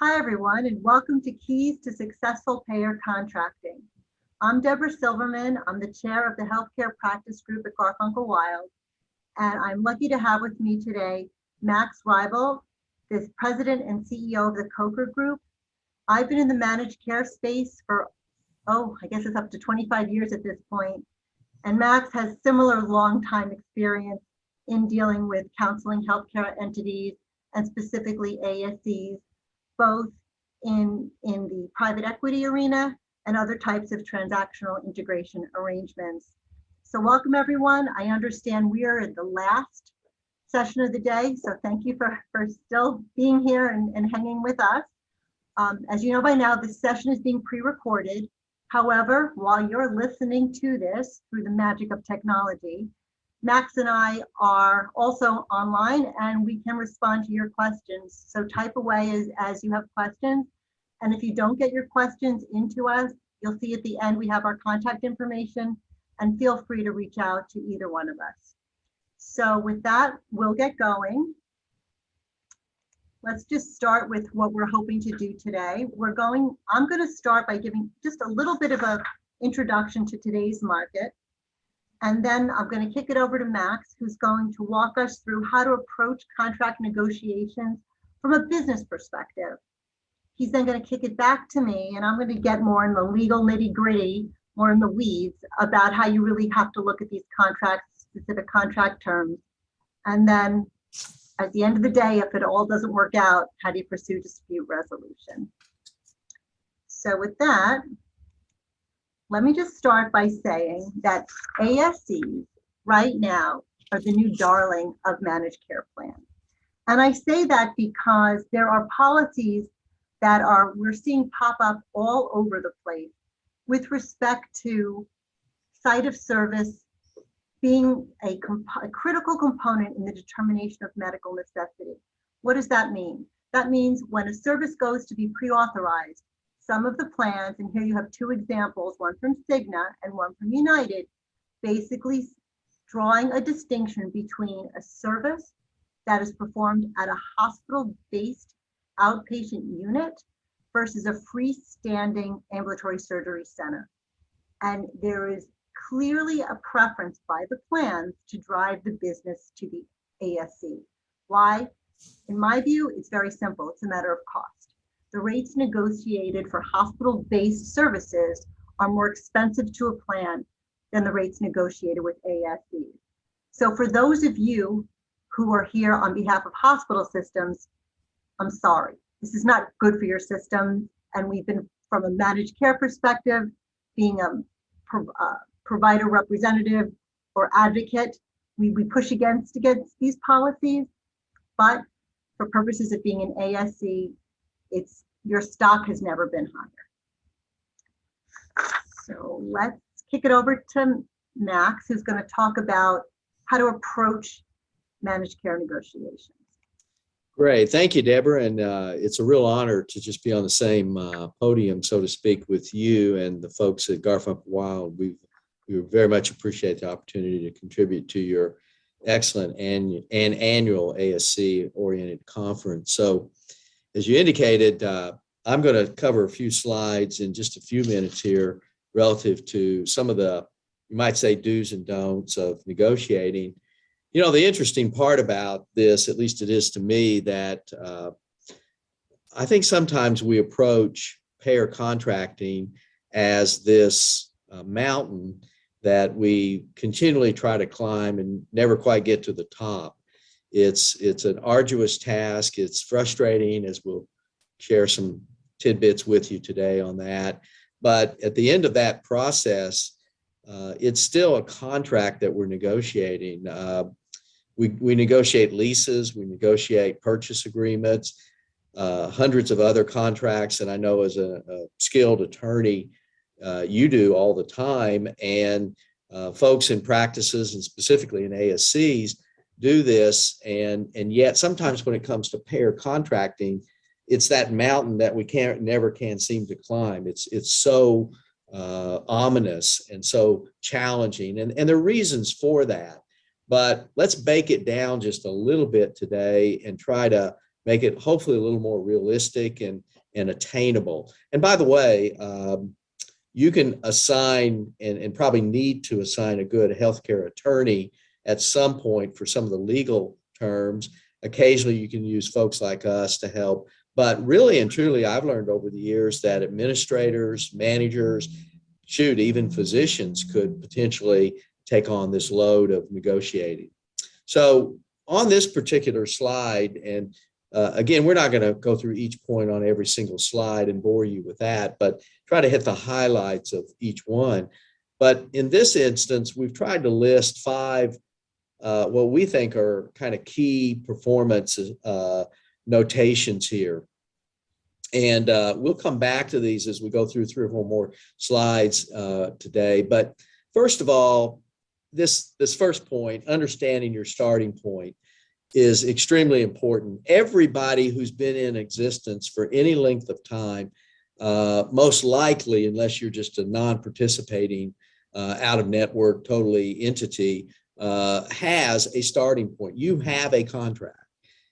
Hi, everyone, and welcome to Keys to Successful Payer Contracting. I'm Debra Silverman. I'm the chair of the Healthcare Practice Group at Garfunkel Wild, and I'm lucky to have with me today Max Reiboldt, the president and CEO of the Coker Group. I've been in the managed care space for, I guess it's up to 25 years at this point, and Max has similar long time experience in dealing with counseling healthcare entities and specifically ASCs, both in the private equity arena and other types of transactional integration arrangements. So welcome everyone. I understand we are at the last session of the day, so thank you for still being here and hanging with us. As you know by now, this session is being pre-recorded. However, while you're listening to this through the magic of technology, Max and I are also online and we can respond to your questions. So type away as you have questions. And if you don't get your questions into us, you'll see at the end we have our contact information, and feel free to reach out to either one of us. So with that, we'll get going. Let's just start with what we're hoping to do today. I'm going to start by giving just a little bit of an introduction to today's market. And then I'm going to kick it over to Max, who's going to walk us through how to approach contract negotiations from a business perspective. He's then going to kick it back to me, and I'm going to get more in the legal nitty-gritty, more in the weeds about how you really have to look at these contracts, specific contract terms. And then at the end of the day, if it all doesn't work out, how do you pursue dispute resolution? So with that, let me just start by saying that ASCs right now are the new darling of managed care plans. And I say that because there are policies that we're seeing pop up all over the place with respect to site of service being a critical component in the determination of medical necessity. What does that mean? That means when a service goes to be pre-authorized, some of the plans, and here you have two examples, one from Cigna and one from United, basically drawing a distinction between a service that is performed at a hospital-based outpatient unit versus a freestanding ambulatory surgery center. And there is clearly a preference by the plans to drive the business to the ASC. Why? In my view, it's very simple. It's a matter of cost. The rates negotiated for hospital-based services are more expensive to a plan than the rates negotiated with ASCs. So for those of you who are here on behalf of hospital systems, I'm sorry. This is not good for your system. And we've been, from a managed care perspective, being a provider representative or advocate, we push against these policies, but for purposes of being an ASC, your stock has never been higher. So let's kick it over to Max, who's going to talk about how to approach managed care negotiations. Great, thank you, Debra, and it's a real honor to just be on the same podium, so to speak, with you and the folks at Garfunkel Wild. We very much appreciate the opportunity to contribute to your excellent annual ASC-oriented conference. So, as you indicated, I'm going to cover a few slides in just a few minutes here relative to some of the, you might say, do's and don'ts of negotiating. You know, the interesting part about this, at least it is to me, that I think sometimes we approach payer contracting as this mountain that we continually try to climb and never quite get to the top. It's an arduous task. It's frustrating, as we'll share some tidbits with you today on that. But at the end of that process, it's still a contract that we're negotiating. We negotiate leases, we negotiate purchase agreements, hundreds of other contracts, and I know as a skilled attorney, you do all the time, and folks in practices and specifically in ASCs do this, and yet sometimes when it comes to payer contracting, it's that mountain that we never can seem to climb. It's so ominous and so challenging, and there are reasons for that. But let's bake it down just a little bit today and try to make it hopefully a little more realistic and attainable. And by the way, you can assign and probably need to assign a good healthcare attorney at some point for some of the legal terms. Occasionally you can use folks like us to help, but really and truly, I've learned over the years that administrators, managers, shoot, even physicians could potentially take on this load of negotiating. So on this particular slide, and again, we're not going to go through each point on every single slide and bore you with that, but try to hit the highlights of each one. But in this instance, we've tried to list 5 what we think are kind of key performance notations here. And we'll come back to these as we go through 3 or 4 more slides today. But first of all, this first point, understanding your starting point, is extremely important. Everybody who's been in existence for any length of time, most likely, unless you're just a non-participating out of network totally entity, has a starting point. You have a contract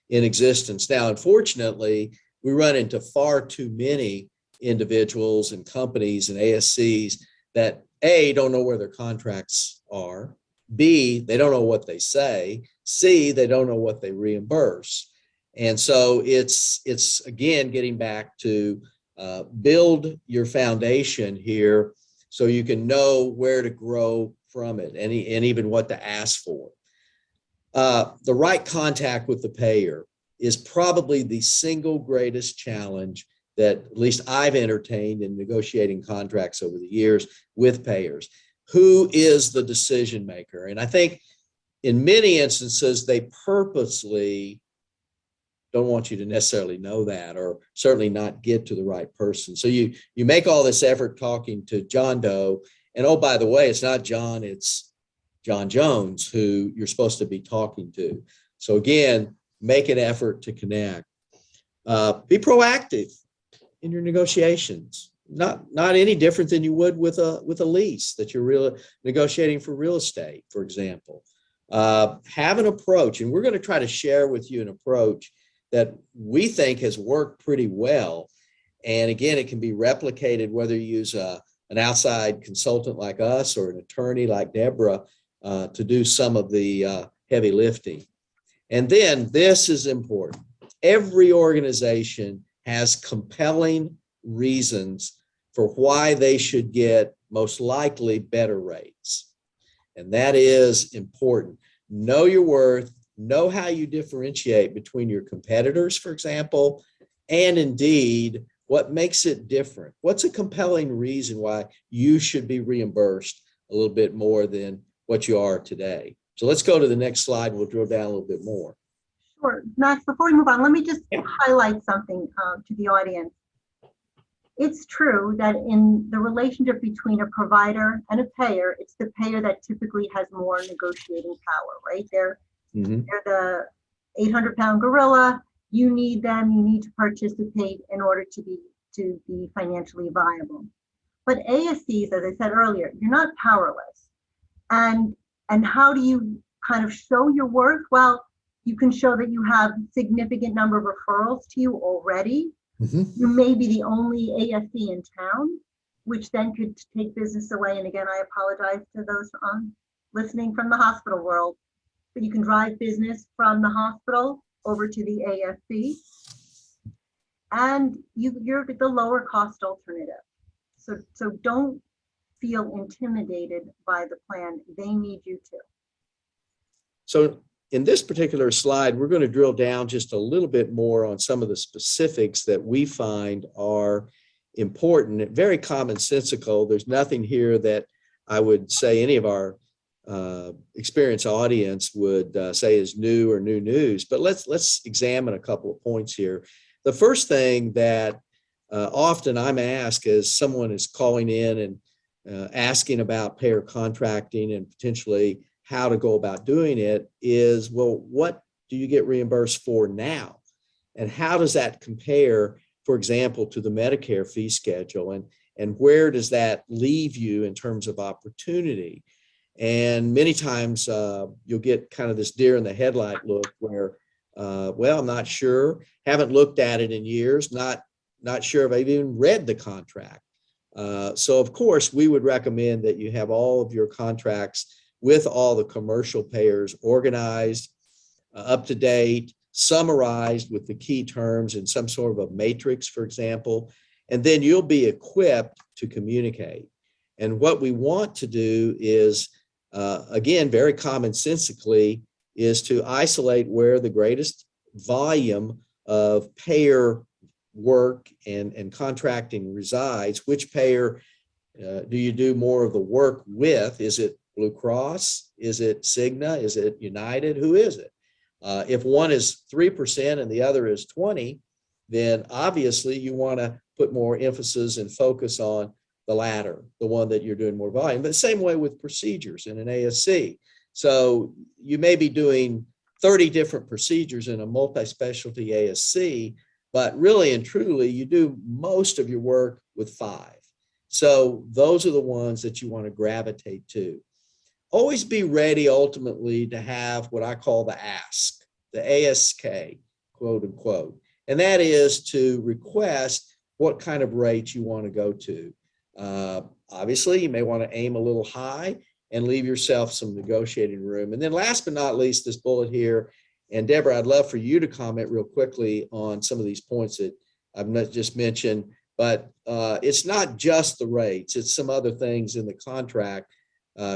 in existence. Now, unfortunately, we run into far too many individuals and companies and ASCs that A, don't know where their contracts are, B, they don't know what they say, C, they don't know what they reimburse. And so it's again, getting back to build your foundation here so you can know where to grow from it and even what to ask for. The right contact with the payer is probably the single greatest challenge that at least I've entertained in negotiating contracts over the years with payers. Who is the decision maker? And I think in many instances, they purposely don't want you to necessarily know that, or certainly not get to the right person. So you make all this effort talking to John Doe, and oh, by the way, it's not John, it's John Jones who you're supposed to be talking to. So again, make an effort to connect. Be proactive in your negotiations. Not any different than you would with a lease that you're negotiating for real estate, for example. Have an approach, and we're going to try to share with you an approach that we think has worked pretty well. And again, it can be replicated whether you use an outside consultant like us or an attorney like Debra to do some of the heavy lifting. And then this is important. Every organization has compelling reasons for why they should get most likely better rates. And that is important. Know your worth, know how you differentiate between your competitors, for example, and indeed what makes it different. What's a compelling reason why you should be reimbursed a little bit more than what you are today? So let's go to the next slide. We'll drill down a little bit more. Sure. Max, before we move on, let me just highlight something to the audience. It's true that in the relationship between a provider and a payer, it's the payer that typically has more negotiating power, right? They're the 800-pound gorilla. You need them. You need to participate in order to be financially viable. But ASCs, as I said earlier, you're not powerless. And how do you kind of show your worth? Well, you can show that you have significant number of referrals to you already. You may be the only ASC in town, which then could take business away. And again, I apologize to those listening from the hospital world, but you can drive business from the hospital over to the ASC, and you're the lower cost alternative. So don't feel intimidated by the plan. They need you to. So in this particular slide, we're going to drill down just a little bit more on some of the specifics that we find are important, very commonsensical. There's nothing here that I would say any of our experienced audience would say is new or new news, but let's examine a couple of points here. The first thing that often I'm asked as someone is calling in and asking about payer contracting and potentially how to go about doing it is, well, what do you get reimbursed for now? And how does that compare, for example, to the Medicare fee schedule? And where does that leave you in terms of opportunity? And many times you'll get kind of this deer in the headlight look where Well, I'm not sure. Haven't looked at it in years. Not sure if I've even read the contract. So of course, we would recommend that you have all of your contracts with all the commercial payers organized, up to date, summarized with the key terms in some sort of a matrix, for example, and then you'll be equipped to communicate. And what we want to do is, again, very commonsensically, is to isolate where the greatest volume of payer work and contracting resides. Which payer do you do more of the work with? Is it Blue Cross? Is it Cigna? Is it United? Who is it? If one is 3% and the other is 20, then obviously you want to put more emphasis and focus on the latter, the one that you're doing more volume. But same way with procedures in an ASC. So you may be doing 30 different procedures in a multi-specialty ASC, but really and truly you do most of your work with 5. So those are the ones that you want to gravitate to. Always be ready ultimately to have what I call the ask, the ASK, quote unquote. And that is to request what kind of rates you want to go to. Obviously, you may want to aim a little high and leave yourself some negotiating room. And then last but not least, this bullet here, and Debra, I'd love for you to comment real quickly on some of these points that I've not just mentioned, but it's not just the rates, it's some other things in the contract,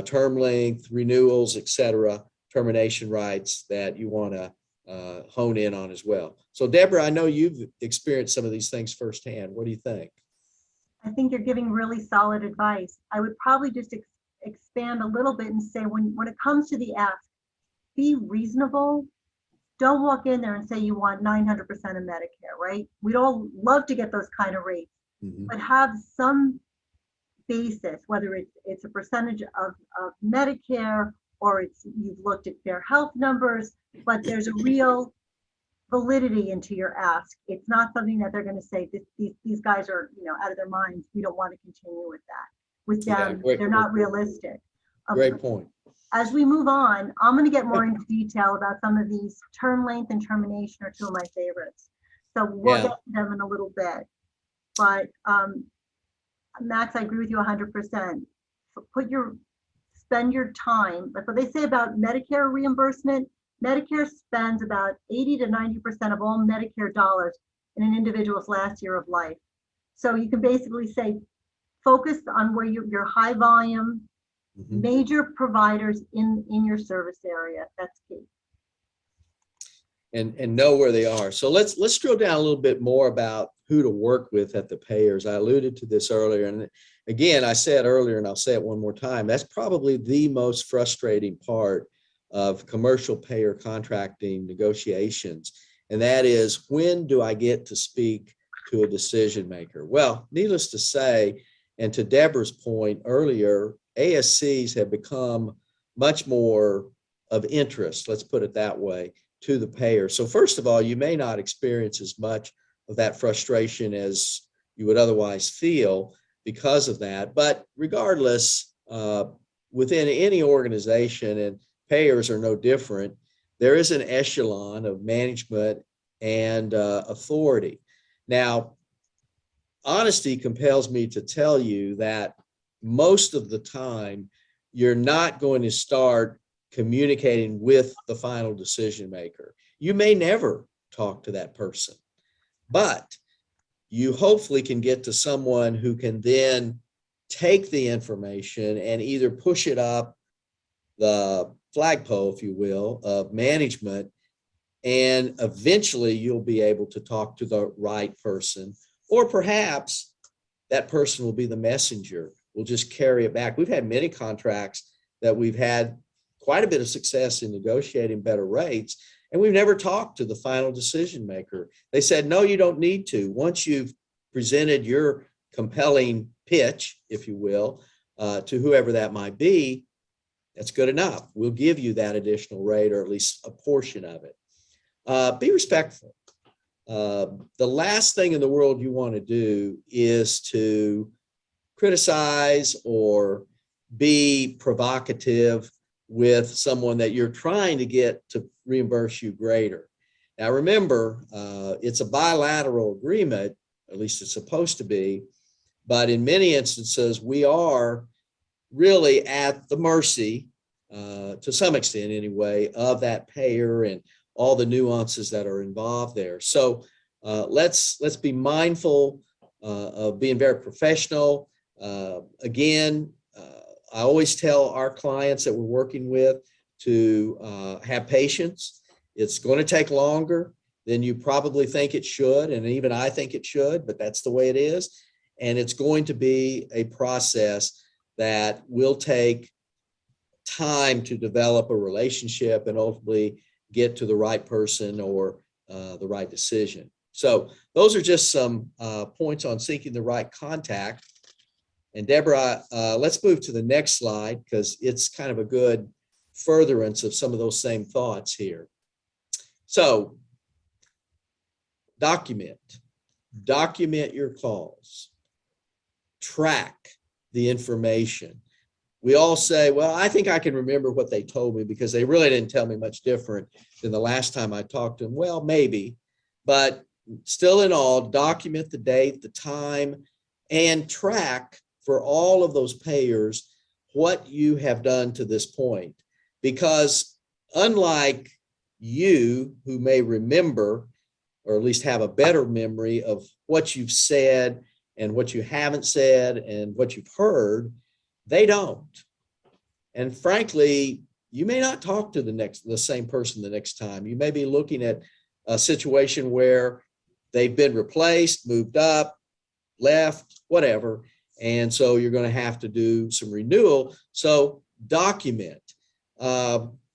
term length, renewals, et cetera, termination rights that you want to hone in on as well. So Debra, I know you've experienced some of these things firsthand. What do you think? I think you're giving really solid advice. I would probably just expand a little bit and say when it comes to the ask, be reasonable. Don't walk in there and say you want 900% of Medicare, right? We'd all love to get those kind of rates, but have some basis, whether it's a percentage of Medicare or you've looked at fair health numbers, but there's a real validity into your ask. It's not something that they're going to say these guys are out of their minds. We don't want to continue with that. With them, they're not realistic. Great point. As we move on, I'm going to get more into detail about some of these. Term length and termination are two of my favorites. So we'll get to them in a little bit. But Max, I agree with you 100%. Spend your time. Like what they say about Medicare reimbursement, Medicare spends about 80 to 90% of all Medicare dollars in an individual's last year of life. So you can basically say, focus on where your high volume, major providers in your service area. That's key. And know where they are. So let's drill down a little bit more about who to work with at the payers. I alluded to this earlier, and again, I said earlier, and I'll say it one more time, that's probably the most frustrating part of commercial payer contracting negotiations. And that is, when do I get to speak to a decision maker? Well, needless to say, and to Debra's point earlier, ASCs have become much more of interest, let's put it that way, to the payer. So first of all, you may not experience as much of that frustration as you would otherwise feel because of that. But regardless, within any organization, and payers are no different, there is an echelon of management and authority. Now, honesty compels me to tell you that most of the time, you're not going to start communicating with the final decision maker. You may never talk to that person, but you hopefully can get to someone who can then take the information and either push it up the flagpole, if you will, of management, and eventually you'll be able to talk to the right person, or perhaps that person will be the messenger. We'll just carry it back. We've had many contracts that we've had quite a bit of success in negotiating better rates, and we've never talked to the final decision maker. They said, no, you don't need to. Once you've presented your compelling pitch, if you will, to whoever that might be, that's good enough. We'll give you that additional rate, or at least a portion of it. Be respectful. The last thing in the world you want to do is to criticize or be provocative with someone that you're trying to get to reimburse you greater. Now, remember, it's a bilateral agreement, at least it's supposed to be, but in many instances, we are really at the mercy, to some extent anyway, of that payer and all the nuances that are involved there. So let's be mindful of being very professional. Again, I always tell our clients that we're working with to have patience. It's going to take longer than you probably think it should, and even I think it should, but that's the way it is. And it's going to be a process that will take time to develop a relationship and ultimately get to the right person or the right decision. So those are just some points on seeking the right contact. And Debra, let's move to the next slide because it's kind of a good furtherance of some of those same thoughts here. So document your calls, track the information. We all say, well, I think I can remember what they told me because they really didn't tell me much different than the last time I talked to them. Well, maybe, but still in all, document the date, the time, and track for all of those payers what you have done to this point. Because unlike you, who may remember, or at least have a better memory of what you've said and what you haven't said and what you've heard, they don't. And frankly, you may not talk to the same person the next time. You may be looking at a situation where they've been replaced, moved up, left, whatever. And so you're going to have to do some renewal. So document.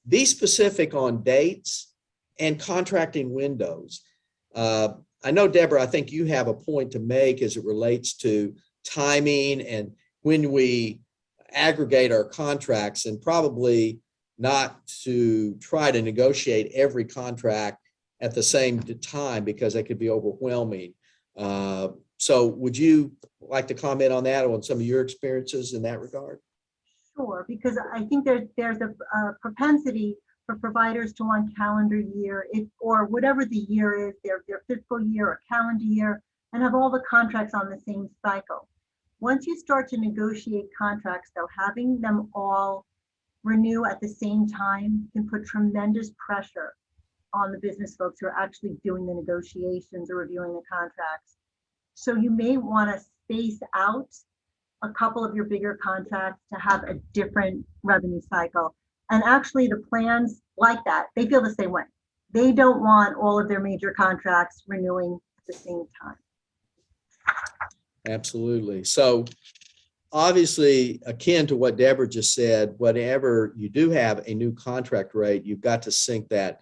Be specific on dates and contracting windows. I know, Debra, I think you have a point to make as it relates to timing and when we aggregate our contracts, and probably not to try to negotiate every contract at the same time because that could be overwhelming. So would you like to comment on that, on some of your experiences in that regard? Sure, because I think there's a propensity for providers to want calendar year, or whatever the year is, their fiscal year or calendar year, and have all the contracts on the same cycle. Once you start to negotiate contracts, though, having them all renew at the same time can put tremendous pressure on the business folks who are actually doing the negotiations or reviewing the contracts. So you may want to space out a couple of your bigger contracts to have a different revenue cycle. And actually the plans like that, they feel the same way. They don't want all of their major contracts renewing at the same time. Absolutely. So obviously, akin to what Debra just said, whenever you do have a new contract rate, you've got to sync that,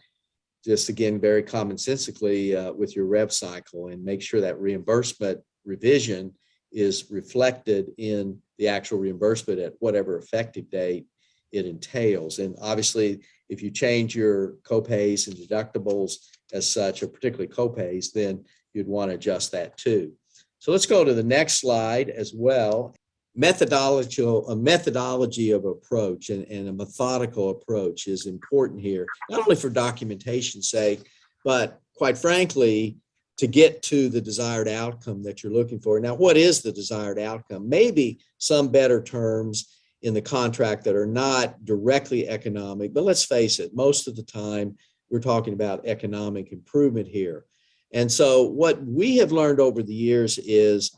just again, very commonsensically with your rev cycle, and make sure that reimbursement revision is reflected in the actual reimbursement at whatever effective date it entails. And obviously, if you change your copays and deductibles as such, or particularly copays, then you'd want to adjust that too. So let's go to the next slide as well. A methodology of approach and a methodical approach is important here, not only for documentation's sake, but quite frankly, to get to the desired outcome that you're looking for. Now, what is the desired outcome? Maybe some better terms in the contract that are not directly economic, but let's face it, most of the time we're talking about economic improvement here. And so what we have learned over the years is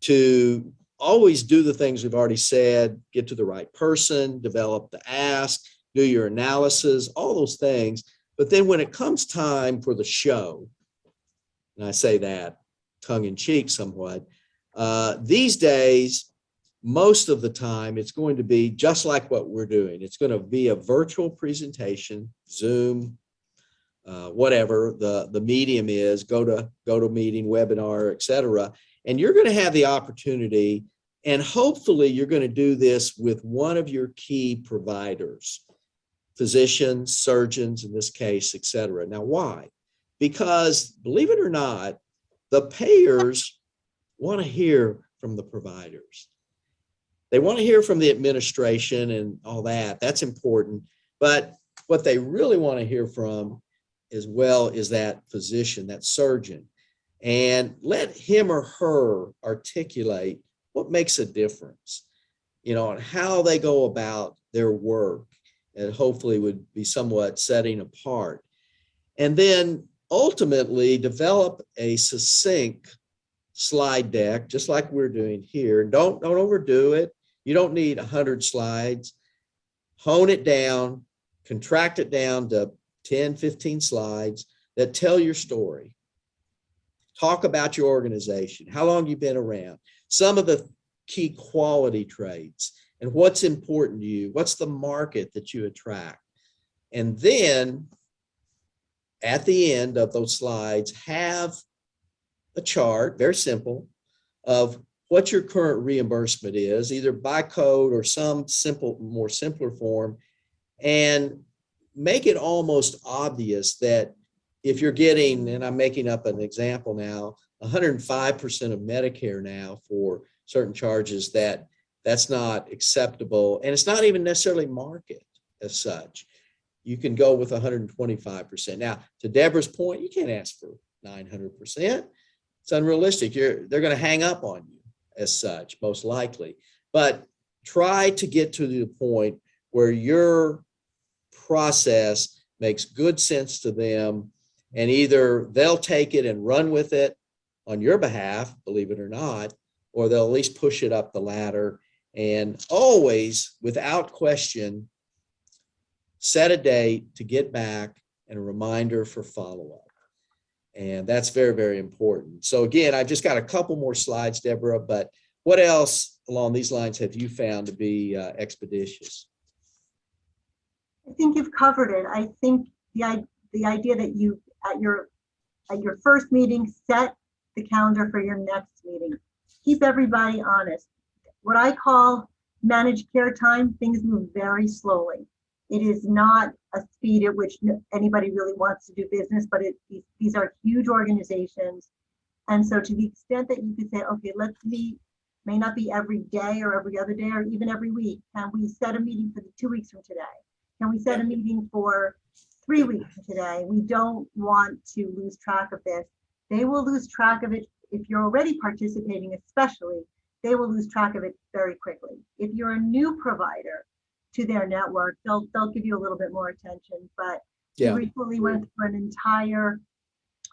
to always do the things we've already said, get to the right person, develop the ask, do your analysis, all those things. But then when it comes time for the show, and I say that tongue in cheek somewhat, these days, most of the time, it's going to be just like what we're doing. It's going to be a virtual presentation, Zoom, whatever the medium is, GoToMeeting, webinar, et cetera. And you're going to have the opportunity, and hopefully you're going to do this with one of your key providers, physicians, surgeons, in this case, et cetera. Now, why? Because believe it or not, the payers want to hear from the providers. They want to hear from the administration and all that. That's important. But what they really want to hear from as well as that physician, that surgeon, and let him or her articulate what makes a difference, and how they go about their work, and hopefully would be somewhat setting apart. And then ultimately develop a succinct slide deck, just like we're doing here. Don't overdo it. You don't need 100 slides. Hone it down, contract it down to 10, 15 slides that tell your story. Talk about your organization, how long you've been around, some of the key quality traits, and what's important to you, what's the market that you attract. And then at the end of those slides, have a chart, very simple, of what your current reimbursement is, either by code or some more simpler form, and make it almost obvious that if you're getting, and I'm making up an example now, 105% of Medicare now for certain charges, that's not acceptable. And it's not even necessarily market as such. You can go with 125%. Now, to Debra's point, you can't ask for 900%. It's unrealistic. They're going to hang up on you as such, most likely. But try to get to the point where your process makes good sense to them, and either they'll take it and run with it on your behalf, believe it or not, or they'll at least push it up the ladder. And always, without question, set a date to get back and a reminder for follow-up. And that's very, very important. So again, I just got a couple more slides, Debra, but what else along these lines have you found to be expeditious? I think you've covered it. I think the idea that you at your first meeting set the calendar for your next meeting. Keep everybody honest. What I call managed care time, things move very slowly. It is not a speed at which anybody really wants to do business, but these are huge organizations. And so to the extent that you could say, okay, let's meet, may not be every day or every other day or even every week. Can we set a meeting for 2 weeks from today? Can we set a meeting for 3 weeks from today? We don't want to lose track of this. They will lose track of it if you're already participating, especially, they will lose track of it very quickly. If you're a new provider to their network, they'll give you a little bit more attention. But we recently went through an entire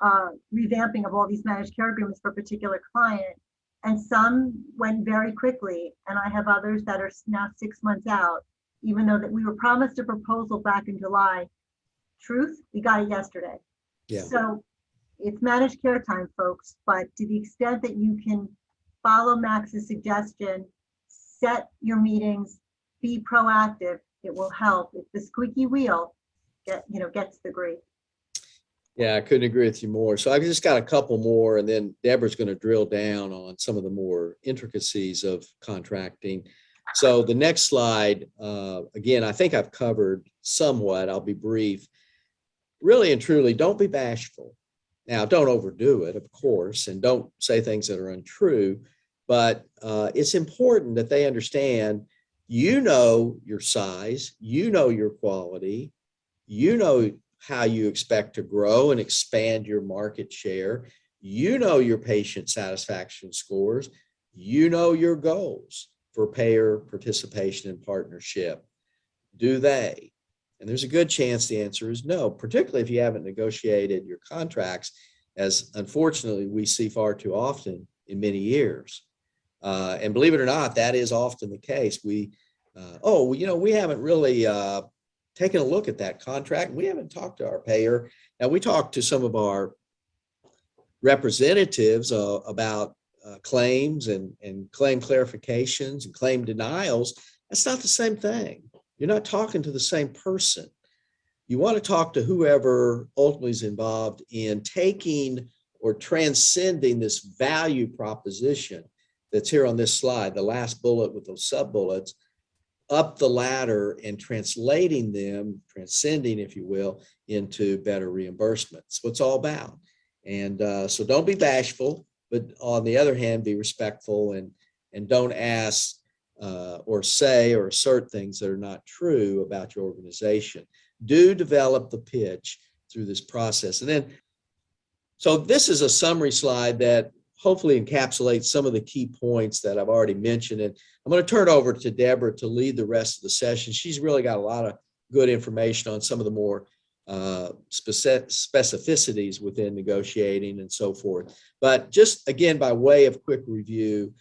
revamping of all these managed care agreements for a particular client, and some went very quickly, and I have others that are now 6 months out, even though that we were promised a proposal back in July. Truth, we got it yesterday. So it's managed care time, folks, but to the extent that you can follow Max's suggestion, set your meetings, be proactive, it will help. If the squeaky wheel gets the grease. Yeah, I couldn't agree with you more. So I've just got a couple more, and then Debra's going to drill down on some of the more intricacies of contracting. So the next slide, again, I think I've covered somewhat. I'll be brief. Really and truly, don't be bashful. Now, don't overdo it, of course, and don't say things that are untrue, but it's important that they understand you know your size, you know your quality, you know how you expect to grow and expand your market share, you know your patient satisfaction scores, you know your goals for payer participation and partnership. Do they? And there's a good chance the answer is no, particularly if you haven't negotiated your contracts, as unfortunately we see far too often in many years. And believe it or not, that is often the case. We haven't really taken a look at that contract. We haven't talked to our payer. Now, we talked to some of our representatives about claims and claim clarifications and claim denials. That's not the same thing. You're not talking to the same person. You want to talk to whoever ultimately is involved in taking or transcending this value proposition that's here on this slide, the last bullet with those sub-bullets, up the ladder and translating them, transcending, if you will, into better reimbursements. What it's all about. And so don't be bashful, but on the other hand, be respectful and don't ask or say or assert things that are not true about your organization. Do develop the pitch through this process. And then, so this is a summary slide that hopefully encapsulates some of the key points that I've already mentioned. And I'm going to turn it over to Debra to lead the rest of the session. She's really got a lot of good information on some of the more specificities within negotiating and so forth. But just again, by way of quick review,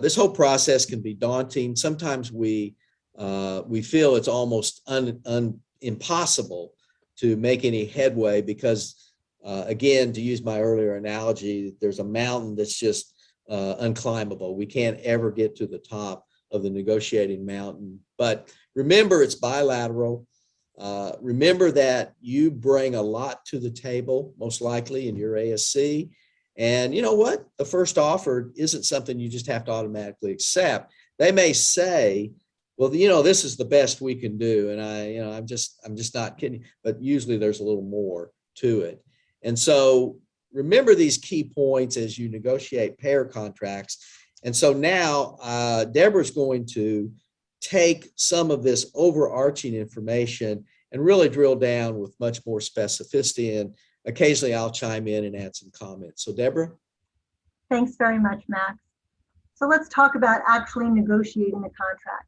this whole process can be daunting. Sometimes we feel it's almost impossible to make any headway because, again, to use my earlier analogy, there's a mountain that's just unclimbable. We can't ever get to the top of the negotiating mountain. But remember, it's bilateral. Remember that you bring a lot to the table, most likely in your ASC. And you know what? The first offer isn't something you just have to automatically accept. They may say, well, you know, this is the best we can do. And I'm just not kidding. But usually there's a little more to it. And so remember these key points as you negotiate payer contracts. And so now Debra's going to take some of this overarching information and really drill down with much more specificity. And occasionally I'll chime in and add some comments. So Debra? Thanks very much, Max. So let's talk about actually negotiating the contract.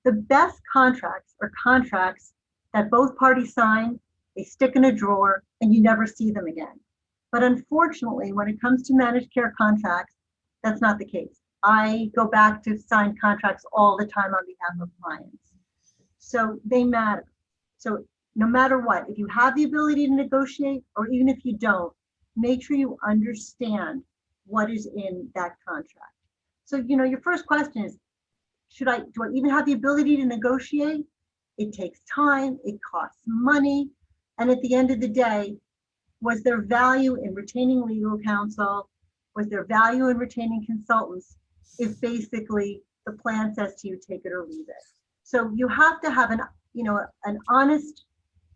The best contracts are contracts that both parties sign, they stick in a drawer, and you never see them again. But unfortunately, when it comes to managed care contracts, that's not the case. I go back to signed contracts all the time on behalf of clients. So they matter. So no matter what, if you have the ability to negotiate, or even if you don't, make sure you understand what is in that contract. So, you know, your first question is, do I even have the ability to negotiate? It takes time, it costs money. And at the end of the day, was there value in retaining legal counsel? Was there value in retaining consultants if basically the plan says to you, take it or leave it? So you have to have an honest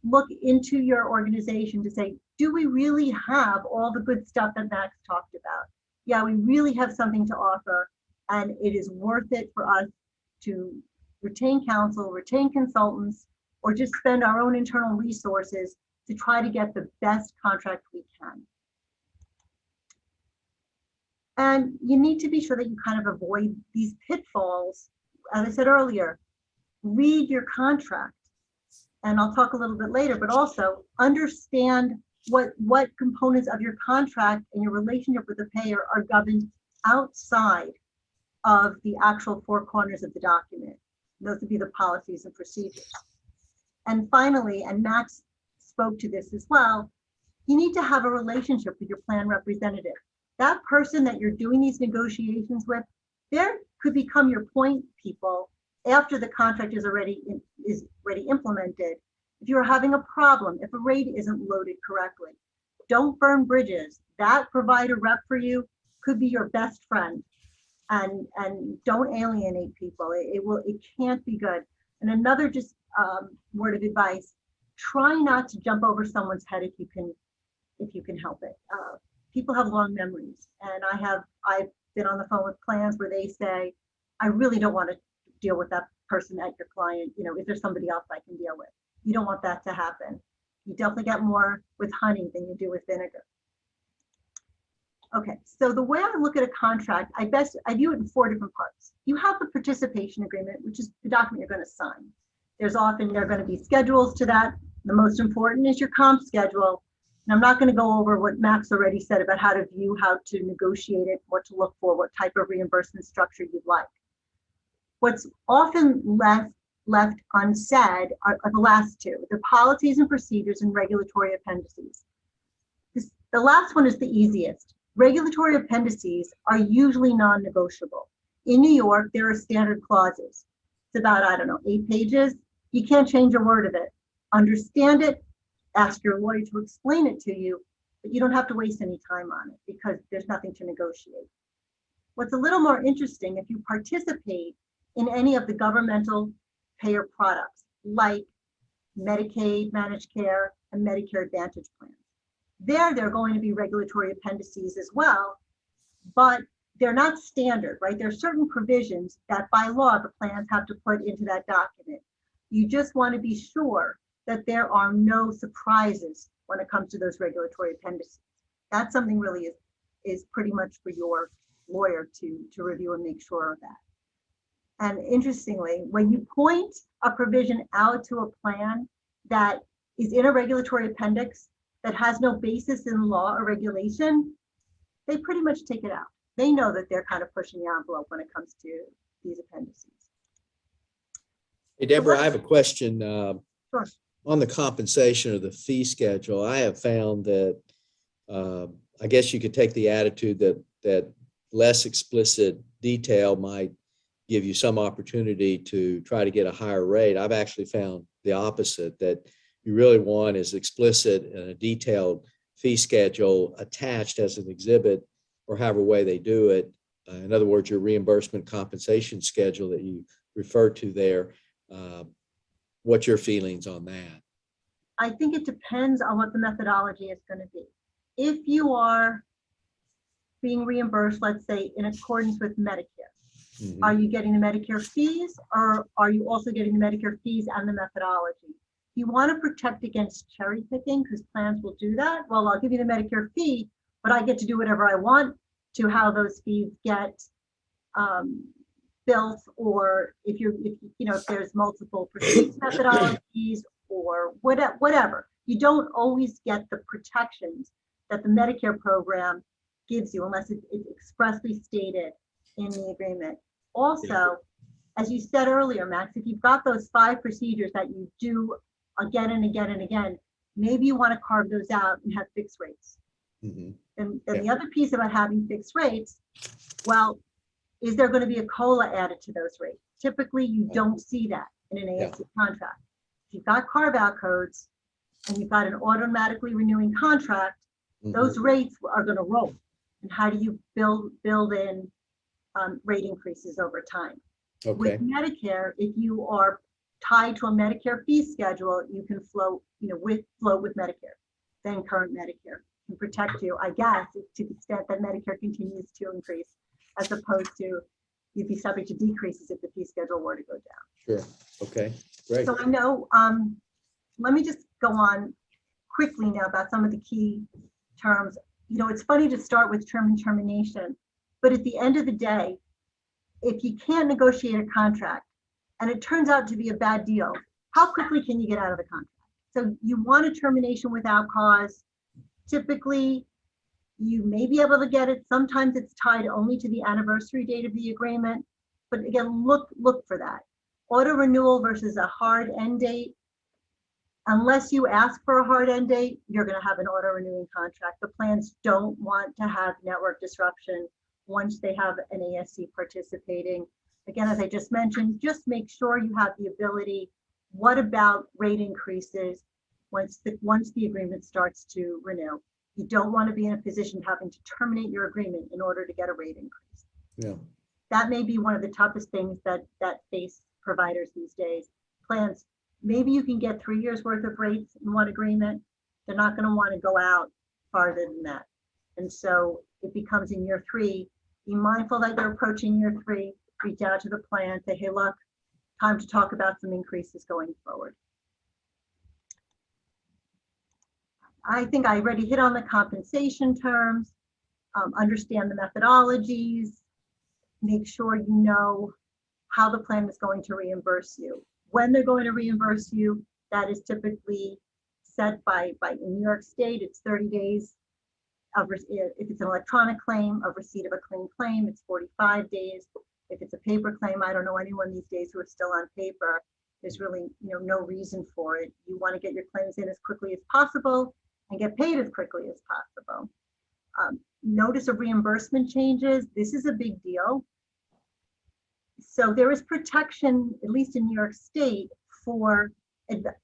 look into your organization to say, do we really have all the good stuff that Max talked about? Yeah, we really have something to offer, and it is worth it for us to retain counsel, retain consultants, or just spend our own internal resources to try to get the best contract we can. And you need to be sure that you kind of avoid these pitfalls. As I said earlier, read your contract. And I'll talk a little bit later, but also understand what components of your contract and your relationship with the payer are governed outside of the actual four corners of the document. Those would be the policies and procedures. And finally, and Max spoke to this as well, you need to have a relationship with your plan representative. That person that you're doing these negotiations with, there could become your point people after the contract is already implemented. If you're having a problem, if a rate isn't loaded correctly, don't burn bridges. That provider rep for you could be your best friend, and don't alienate people. It can't be good. And another just word of advice: try not to jump over someone's head if you can help it. People have long memories, and I've been on the phone with plans where they say, I really don't want to deal with that person at your client. You know, is there somebody else I can deal with? You don't want that to happen. You definitely get more with honey than you do with vinegar. Okay, so the way I look at a contract, I view it in four different parts. You have the participation agreement, which is the document you're going to sign. There are going to be schedules to that. The most important is your comp schedule. And I'm not going to go over what Max already said about how to negotiate it, what to look for, what type of reimbursement structure you'd like. What's often left unsaid are the last two, the policies and procedures and regulatory appendices. The last one is the easiest. Regulatory appendices are usually non-negotiable. In New York, there are standard clauses. It's about, 8 pages. You can't change a word of it. Understand it, ask your lawyer to explain it to you, but you don't have to waste any time on it because there's nothing to negotiate. What's a little more interesting, if you participate in any of the governmental payer products like Medicaid, managed care, and Medicare Advantage plans, there are going to be regulatory appendices as well, but they're not standard, right? There are certain provisions that by law the plans have to put into that document. You just want to be sure that there are no surprises when it comes to those regulatory appendices. That's something really is pretty much for your lawyer to review and make sure of that. And interestingly, when you point a provision out to a plan that is in a regulatory appendix that has no basis in law or regulation, they pretty much take it out. They know that they're kind of pushing the envelope when it comes to these appendices. Hey, Deborah, I have a question. Sure. On the compensation or the fee schedule, I have found that I guess you could take the attitude that less explicit detail might give you some opportunity to try to get a higher rate. I've actually found the opposite, that you really want is explicit and a detailed fee schedule attached as an exhibit or however way they do it. In other words, your reimbursement compensation schedule that you referred to there. What's your feelings on that? I think it depends on what the methodology is going to be. If you are being reimbursed, let's say, in accordance with Medicare, Mhm. Are you getting the Medicare fees, or are you also getting the Medicare fees and the methodology? You want to protect against cherry picking, because plans will do that. Well, I'll give you the Medicare fee, but I get to do whatever I want to how those fees get built, or if there's multiple procedure methodologies or whatever. You don't always get the protections that the Medicare program gives you unless it's expressly stated in the agreement. Also, as you said earlier, Max, if you've got those 5 procedures that you do again and again and again, maybe you want to carve those out and have fixed rates. Mhm. And the other piece about having fixed rates, well, is there going to be a COLA added to those rates? Typically, you don't see that in an ASC contract. If you've got carve-out codes and you've got an automatically renewing contract, those rates are going to roll. And how do you build in rate increases over time? Okay. With Medicare, if you are tied to a Medicare fee schedule, you can float with Medicare. Then current Medicare can protect you, I guess, to the extent that Medicare continues to increase, as opposed to you'd be subject to decreases if the fee schedule were to go down. Sure. Okay. Great. So I know, let me just go on quickly now about some of the key terms. It's funny to start with term and termination, but at the end of the day, if you can't negotiate a contract and it turns out to be a bad deal, how quickly can you get out of the contract? So you want a termination without cause. Typically, you may be able to get it. Sometimes it's tied only to the anniversary date of the agreement. But again, look for that. Auto renewal versus a hard end date. Unless you ask for a hard end date, you're going to have an auto renewing contract. The plans don't want to have network disruption once they have an ASC participating. Again, as I just mentioned, just make sure you have the ability. What about rate increases once the agreement starts to renew? You don't want to be in a position having to terminate your agreement in order to get a rate increase. Yeah. That may be one of the toughest things that face providers these days. Plans, maybe you can get 3 years worth of rates in one agreement. They're not going to want to go out farther than that. And so it becomes in year 3, be mindful that you're approaching year 3, reach out to the plan, say, hey, look, time to talk about some increases going forward. I think I already hit on the compensation terms, understand the methodologies, make sure you know how the plan is going to reimburse you. When they're going to reimburse you, that is typically set by in New York State, it's 30 days. If it's an electronic claim, of receipt of a clean claim, it's 45 days. If it's a paper claim, I don't know anyone these days who are still on paper. There's really no reason for it. You want to get your claims in as quickly as possible and get paid as quickly as possible. Notice of reimbursement changes. This is a big deal. So there is protection, at least in New York State, for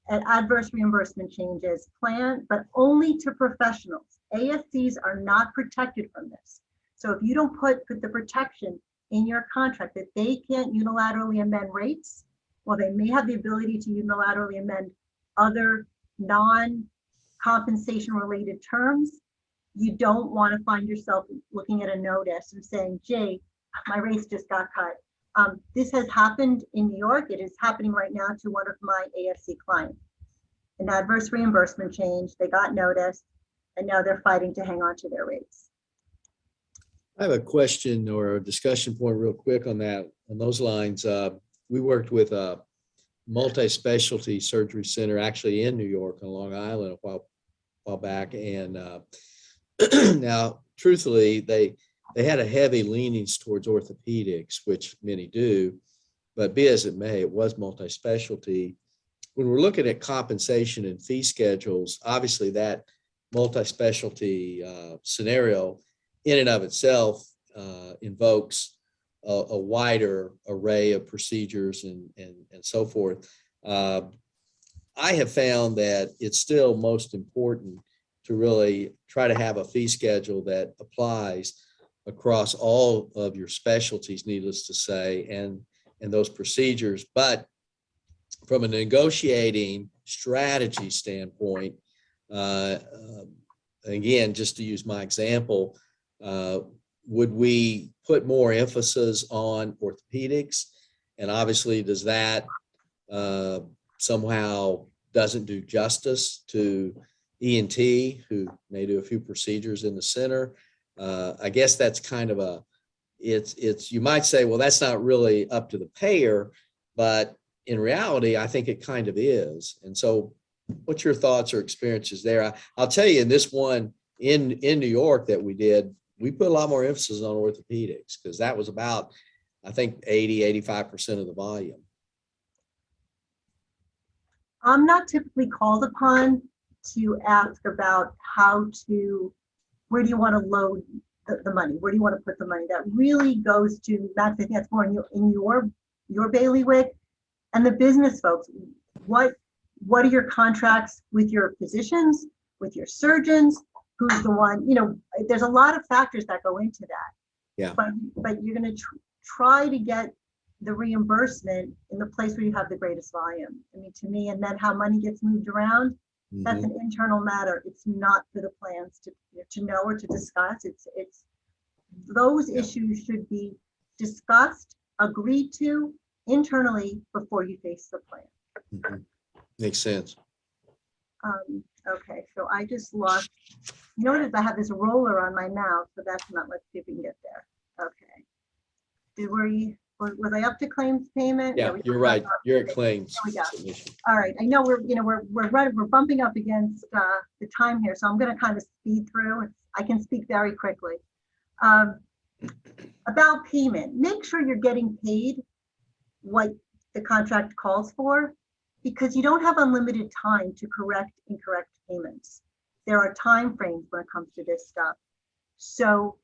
adverse reimbursement changes but only to professionals. ASCs are not protected from this. So if you don't put the protection in your contract that they can't unilaterally amend rates, well, they may have the ability to unilaterally amend other non-compensation related terms. You don't want to find yourself looking at a notice and saying, gee, my rates just got cut. This has happened in New York. It is happening right now to one of my ASC clients. an adverse reimbursement change. They got notice, and now they're fighting to hang on to their rates. I have a question or a discussion point real quick on that, on those lines. We worked with a multi-specialty surgery center actually in New York on Long Island a while back. And now, truthfully, they had a heavy leanings towards orthopedics, which many do, but be as it may, it was multi-specialty. When we're looking at compensation and fee schedules, obviously that multi-specialty scenario in and of itself invokes a wider array of procedures and so forth. I have found that it's still most important to really try to have a fee schedule that applies across all of your specialties, needless to say, and those procedures. But from a negotiating strategy standpoint, again, just to use my example, would we put more emphasis on orthopedics? And obviously, does that somehow doesn't do justice to ENT, who may do a few procedures in the center? I guess that's kind of you might say, well, that's not really up to the payer, but in reality, I think it kind of is. And so what's your thoughts or experiences there? I'll tell you, in this one in New York that we did, we put a lot more emphasis on orthopedics because that was about, I think, 85% of the volume. I'm not typically called upon to ask about where do you want to load the money? Where do you want to put the money? That really goes to, Max, I think that's more in your bailiwick and the business folks. What are your contracts with your physicians, with your surgeons? Who's the one, there's a lot of factors that go into that. Yeah. But you're going to try to get the reimbursement in the place where you have the greatest volume. I mean, to me, and then how money gets moved around, that's an internal matter. It's not for the plans to know or to discuss. It's those issues should be discussed, agreed to internally before you face the plan. Makes sense. Okay, so I just lost, notice I have this roller on my mouth, so that's not, let's see if we can get there. Okay. Was I up to claims payment? Yeah, you're right. You're at claims. There we go. Submission. All right. I know we're bumping up against the time here, so I'm going to kind of speed through. I can speak very quickly. About payment, make sure you're getting paid what the contract calls for, because you don't have unlimited time to correct incorrect payments. There are time frames when it comes to this stuff. So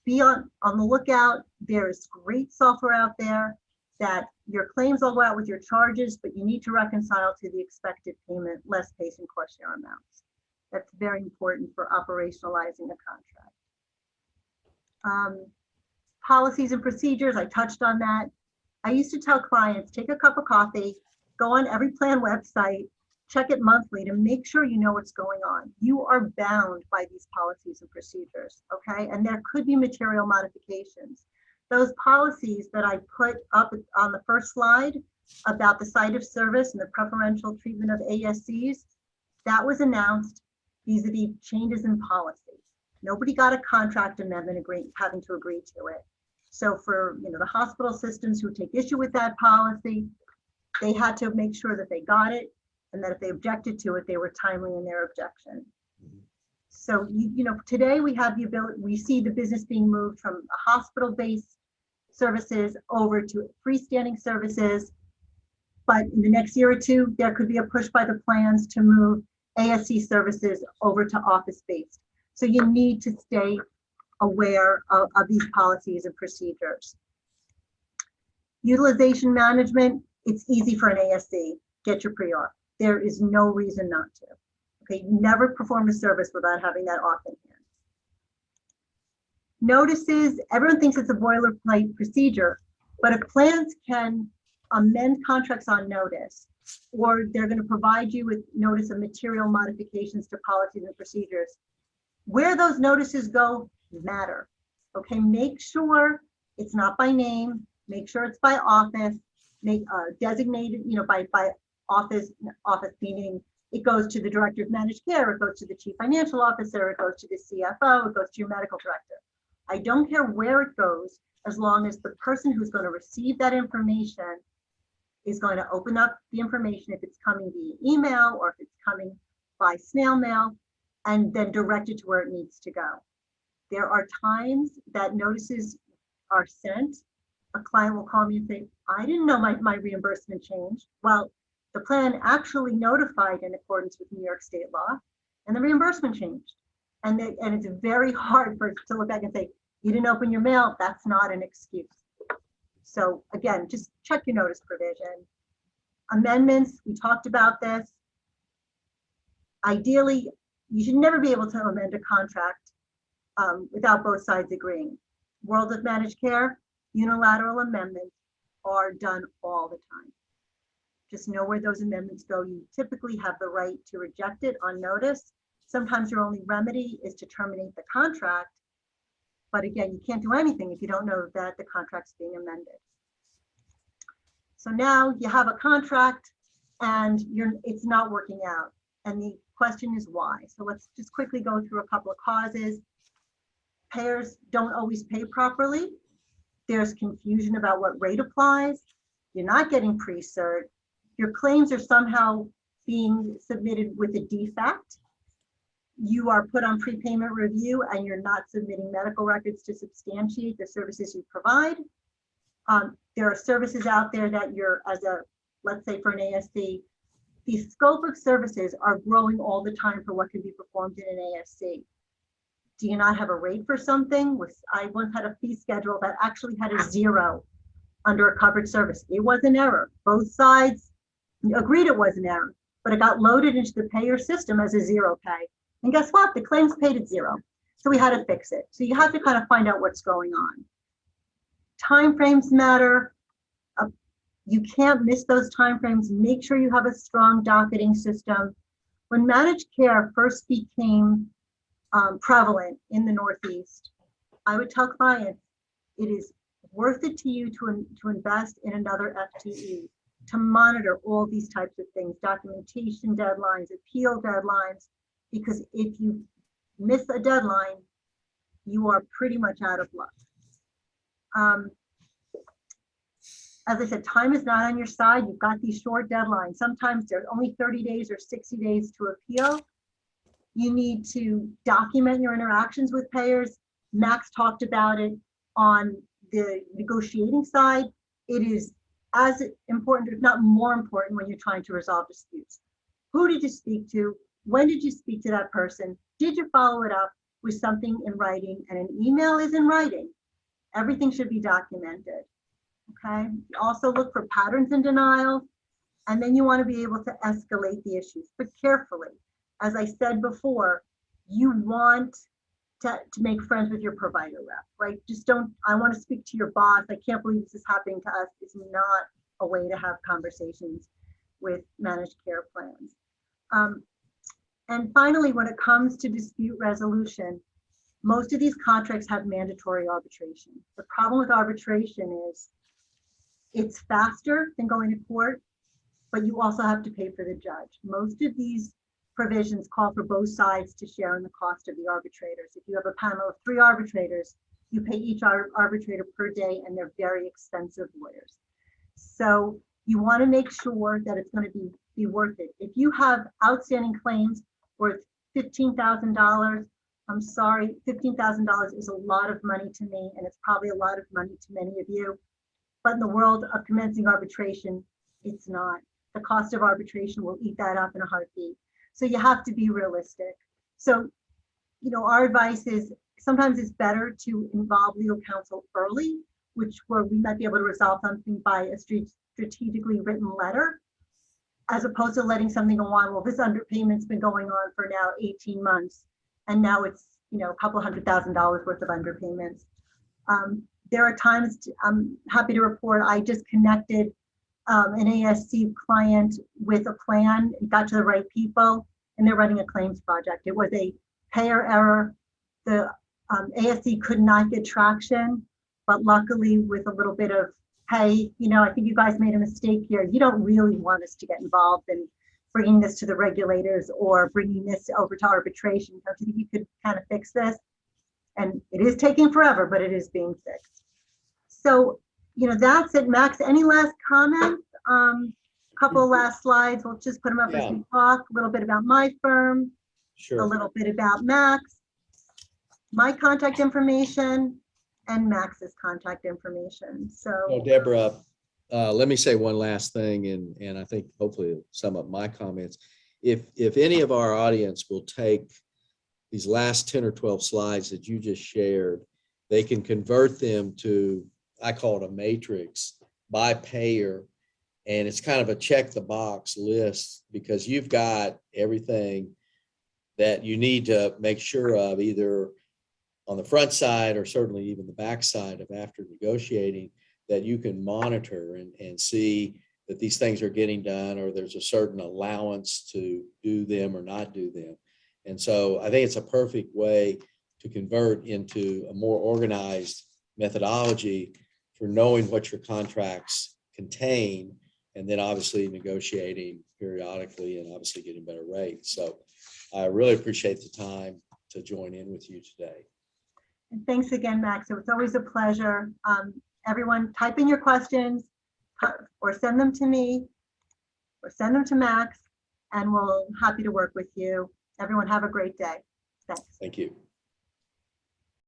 be on the lookout. There's great software out there that your claims will go out with your charges, but you need to reconcile to the expected payment, less patient cost share amounts. That's very important for operationalizing a contract. Policies and procedures, I touched on that. I used to tell clients, take a cup of coffee, go on every plan website, check it monthly to make sure you know what's going on. You are bound by these policies and procedures, okay? And there could be material modifications. Those policies that I put up on the first slide about the site of service and the preferential treatment of ASCs, that was announced vis-a-vis changes in policy. Nobody got a contract amendment having to agree to it. So for the hospital systems who take issue with that policy, they had to make sure that they got it, and that if they objected to it, they were timely in their objection. So, today we have the ability, we see the business being moved from a hospital-based services over to freestanding services. But in the next year or two, there could be a push by the plans to move ASC services over to office-based. So you need to stay aware of these policies and procedures. Utilization management, it's easy for an ASC. Get your pre-auth. There is no reason not to. Okay, never perform a service without having that auth in hand. Notices, everyone thinks it's a boilerplate procedure, but if plans can amend contracts on notice, or they're going to provide you with notice of material modifications to policies and procedures, where those notices go matter. Okay, make sure it's not by name, make sure it's by office, make designated, by office meaning it goes to the director of managed care, it goes to the chief financial officer, it goes to the CFO, it goes to your medical director. I don't care where it goes, as long as the person who's going to receive that information is going to open up the information, if it's coming via email or if it's coming by snail mail, and then direct it to where it needs to go. There are times that notices are sent. A client will call me and say, I didn't know my reimbursement changed. Well, the plan actually notified in accordance with New York state law, and the reimbursement changed. And it's very hard for to look back and say, you didn't open your mail. That's not an excuse. So again, just check your notice provision. Amendments, we talked about this. Ideally, you should never be able to amend a contract without both sides agreeing. World of managed care, unilateral amendments are done all the time. Just know where those amendments go. You typically have the right to reject it on notice. Sometimes your only remedy is to terminate the contract. But again, you can't do anything if you don't know that the contract's being amended. So now you have a contract and it's not working out. And the question is why. So let's just quickly go through a couple of causes. Payers don't always pay properly. There's confusion about what rate applies. You're not getting pre-cert. Your claims are somehow being submitted with a defect. You are put on prepayment review and you're not submitting medical records to substantiate the services you provide. There are services out there that you're, let's say for an ASC, the scope of services are growing all the time for what can be performed in an ASC. Do you not have a rate for something? I once had a fee schedule that actually had a 0 under a covered service. It was an error. Both sides agreed it was an error, but it got loaded into the payer system as a 0 pay. And guess what? The claims paid at 0. So we had to fix it. So you have to kind of find out what's going on. Timeframes matter. You can't miss those timeframes. Make sure you have a strong docketing system. When managed care first became prevalent in the Northeast, I would tell clients, it is worth it to you to invest in another FTE to monitor all these types of things, documentation deadlines, appeal deadlines, because if you miss a deadline, you are pretty much out of luck. As I said, time is not on your side. You've got these short deadlines. Sometimes there's only 30 days or 60 days to appeal. You need to document your interactions with payers. Max talked about it on the negotiating side. It is as important, if not more important, when you're trying to resolve disputes. Who did you speak to? When did you speak to that person? Did you follow it up with something in writing? And an email is in writing. Everything should be documented. Okay. Also look for patterns in denial. And then you want to be able to escalate the issues, but carefully. As I said before, you want to make friends with your provider rep, right? Just don't, I want to speak to your boss. I can't believe this is happening to us. It's not a way to have conversations with managed care plans. And finally, when it comes to dispute resolution, most of these contracts have mandatory arbitration. The problem with arbitration is it's faster than going to court, but you also have to pay for the judge. Most of these provisions call for both sides to share in the cost of the arbitrators. If you have a panel of 3 arbitrators, you pay each arbitrator per day, and they're very expensive lawyers. So you want to make sure that it's going to be worth it. If you have outstanding claims worth $15,000, I'm sorry, $15,000 is a lot of money to me, and it's probably a lot of money to many of you. But in the world of commencing arbitration, it's not. The cost of arbitration will eat that up in a heartbeat. So you have to be realistic. So, our advice is sometimes it's better to involve legal counsel early, where we might be able to resolve something by a strategically written letter, as opposed to letting something go on. Well, this underpayment's been going on for now 18 months, and now it's a couple $100,000 worth of underpayments. There are times, I'm happy to report, I just connected an ASC client with a plan, got to the right people, and they're running a claims project. It was a payer error. The ASC could not get traction, but luckily with a little bit of, hey, I think you guys made a mistake here. You don't really want us to get involved in bringing this to the regulators or bringing this over to arbitration. Don't you think you could kind of fix this? And it is taking forever, but it is being fixed. So, that's it. Max, any last comments? Couple of last slides. We'll just put them up as we talk. A little bit about my firm, Sure. a little bit about Max, my contact information, and Max's contact information. So, Deborah, let me say one last thing, and I think hopefully it'll sum up my comments. If any of our audience will take these last 10 or 12 slides that you just shared, they can convert them to, I call it a matrix by payer. And it's kind of a check the box list, because you've got everything that you need to make sure of, either on the front side or certainly even the back side of after negotiating, that you can monitor and see that these things are getting done, or there's a certain allowance to do them or not do them. And so I think it's a perfect way to convert into a more organized methodology for knowing what your contracts contain, and then obviously negotiating periodically and obviously getting better rates. So I really appreciate the time to join in with you today. and thanks again, Max. It was always a pleasure. Everyone, type in your questions or send them to me or send them to Max, and we'll happy to work with you. Everyone have a great day. Thanks. Thank you.